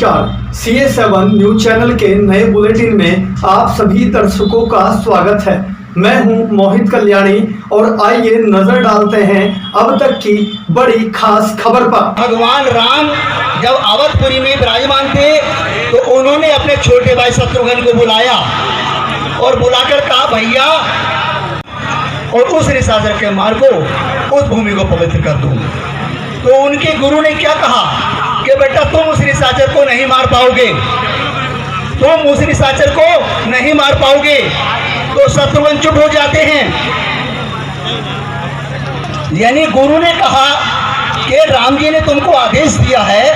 नमस्कार, CA7 news channel के नए बुलेटिन में आप सभी दर्शकों का स्वागत है। मैं हूं मोहित कल्याणी और आइए नजर डालते हैं अब तक की बड़ी खास खबर पर। भगवान राम जब अवधपुरी में विराजमान थे तो उन्होंने अपने छोटे भाई शत्रुघ्न को बुलाया और बुलाकर कहा, भैया, और उस निशाचर के मार को, उस भूमि को पवित्र कर दूं। तो उनके गुरु ने क्या कहा कि बेटा, तुम उस निशाचर को नहीं मार पाओगे, तुम उस निशाचर को नहीं मार पाओगे। तो शत्रुघ्न चुप हो जाते हैं। यानी गुरु ने कहा कि राम जी ने तुमको आदेश दिया है,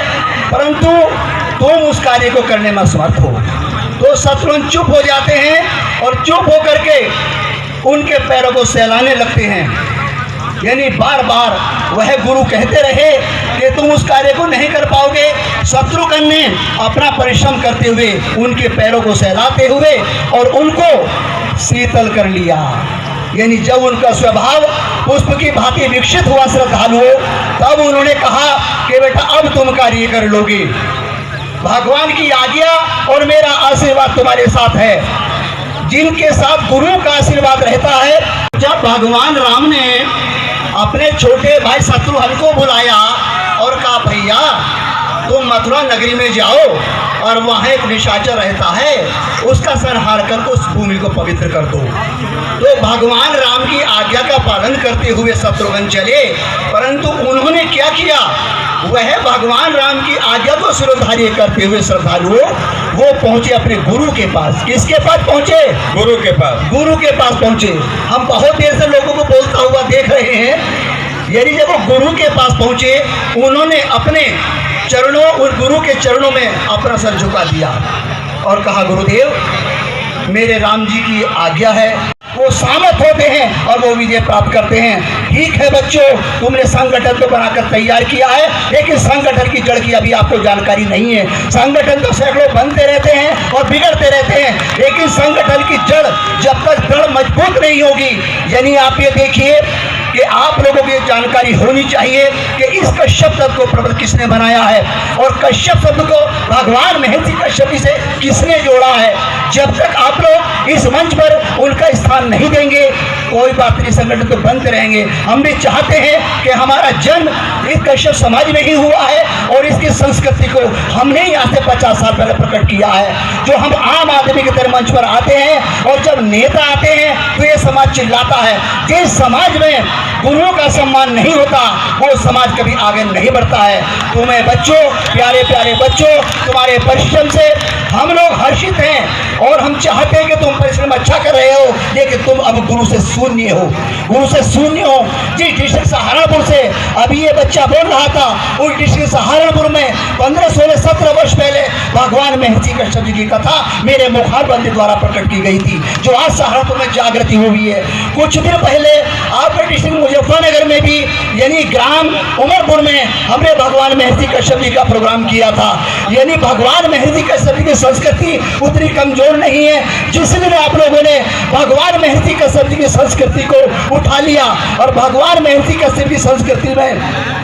परंतु तुम उस कार्य को करने में असमर्थ हो। तो शत्रुघ्न चुप हो जाते हैं और चुप होकर के उनके पैरों को सहलाने लगते हैं। यानी बार बार वह गुरु कहते रहे कि तुम उस कार्य को नहीं कर पाओगे। शत्रुघ्न ने अपना परिश्रम करते हुए उनके पैरों को सहलाते हुए और उनको शीतल कर लिया। यानी जब उनका स्वभाव पुष्प की भांति विकसित हुआ श्रद्धालुओं, तब उन्होंने कहा कि बेटा, अब तुम कार्य कर लोगे। भगवान की आज्ञा और मेरा आशीर्वाद तुम्हारे साथ है। जिनके साथ गुरु का आशीर्वाद रहता है। जब भगवान राम ने अपने छोटे भाई शत्रुघ्न को बुलाया और कहा, भैया, तुम मथुरा नगरी में जाओ और वहाँ एक निशाचर रहता है, उसका संहार कर उस भूमि को पवित्र कर दो। तो भगवान राम की आज्ञा का पालन करते हुए शत्रुघ्न चले, परंतु उन्होंने क्या किया, वह भगवान राम की आज्ञा को शिरोधार्य करते हुए श्रद्धालुओं वो पहुंचे अपने गुरु के पास। किसके पास पहुंचे? गुरु के पास। गुरु के पास पहुंचे। हम बहुत देर से लोगों को बोलता हुआ देख रहे हैं। यानी जब वो गुरु के पास पहुंचे, उन्होंने अपने चरणों और गुरु के चरणों में अपना सर झुका दिया और कहा, गुरुदेव, मेरे राम जी की आज्ञा है। वो सामत होते हैं और वो विजय प्राप्त करते हैं। ठीक है बच्चों, तुमने संगठन को बनाकर तैयार किया है, लेकिन संगठन की जड़ की अभी आपको जानकारी नहीं है। संगठन तो सैकड़ों बनते रहते हैं और बिगड़ते रहते हैं, लेकिन संगठन की जड़ जब तक जड़ मजबूत नहीं होगी। यानी आप ये देखिए कि आप लोगों को ये जानकारी होनी चाहिए कि इस कश्यप शब्द को प्रबल किसने बनाया है और कश्यप शब्द को भगवान महर्षि कश्यप से किसने जोड़ा है। जब तक आप लोग इस मंच पर उनका स्थान नहीं देंगे, कोई बात नहीं, संगठन तो बनते रहेंगे। हम भी चाहते हैं कि हमारा जन्म इस कश्यप समाज में ही हुआ है और इसकी संस्कृति को हमने यहाँ से 50 साल पहले प्रकट किया है। जो हम आम आदमी की तरह मंच पर आते हैं और जब नेता आते हैं तो ये समाज चिल्लाता है। जिस समाज में गुरुओं का सम्मान नहीं होता, वो समाज कभी आगे नहीं बढ़ता है। तुम्हें बच्चों, प्यारे प्यारे बच्चों, तुम्हारे परिश्रम से हम लोग हर्षित हैं और हम चाहते हैं कि तुम परिश्रम अच्छा कर रहे हो, लेकिन तुम अब गुरु से शून्य हो, गुरु से शून्य हो। जिस डिस्ट्रिक्ट सहारनपुर से अभी ये बच्चा बोल रहा था, उस डिस्ट्रिक्ट सहारनपुर में 15, 16, 17 वर्ष पहले भगवान महर्षि कश्यप जी की कथा मेरे मुखारबंदी द्वारा प्रकट की गई थी, जो आज सहारनपुर में जागृति हुई है। कुछ दिन पहले आपके डिस्ट्रिक्ट मुजफ्फरनगर में भी, यानी ग्राम उमरपुर में, हमने भगवान महर्षि कश्यप जी का प्रोग्राम किया था। यानी भगवान महर्षि कश्यप जी की संस्कृति उतनी कमजोर नहीं है। जिस दिन आप लोगों ने भगवान महर्षि कश्यप जी की संस्कृति को उठा लिया और भगवान महर्षि कश्यप की संस्कृति में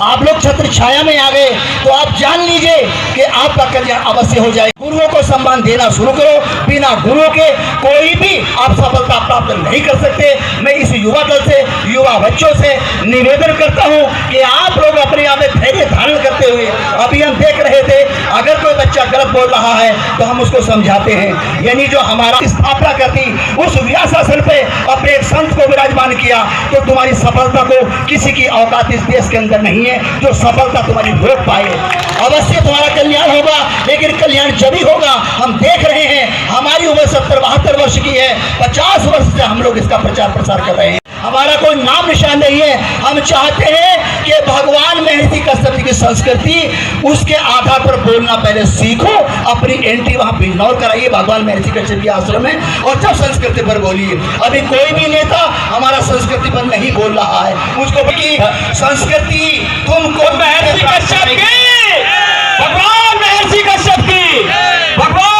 आप लोग छत्र छाया में आ गए, तो आप जान लीजिए कि आपका कल्याण अवश्य हो जाए। गुरुओं को सम्मान देना शुरू करो। बिना गुरुओं के कोई भी आप सफलता प्राप्त नहीं कर सकते। मैं इस युवा दल से, युवा बच्चों से निवेदन करता हूं कि आप लोग अपने आप में धैर्य धारण करते हुए, अभी हम देख रहे थे, अगर कोई बच्चा गलत बोल रहा है तो हम उसको समझाते हैं। यानी जो हमारा स्थापना करती उस व्यासासन पे अपने एक संत को विराजमान किया, तो तुम्हारी सफलता को किसी की औकात इस देश के अंदर नहीं है जो सफलता तुम्हारी रोक पाए। अवश्य तुम्हारा कल्याण होगा, लेकिन कल्याण जब ही होगा। हम देख रहे हैं, हमारी उम्र 70-72 वर्ष की है, 50 वर्ष से हम लोग इसका प्रचार प्रसार कर रहे हैं। हमारा कोई नाम निशान नहीं है। हम चाहते हैं कि भगवान महर्षि कश्यप जी की संस्कृति, उसके आधार पर बोलना पहले सीखो। अपनी एंट्री वहां बिजनौर कराइए भगवान महर्षि कश्यप जी आश्रम में, और जब संस्कृति पर बोलिए। अभी कोई भी नेता हमारा संस्कृति पर नहीं बोल रहा है। मुझको की संस्कृति तुमको महर्षि कश्यप की, भगवान महर्षि कश्यप की, भगवान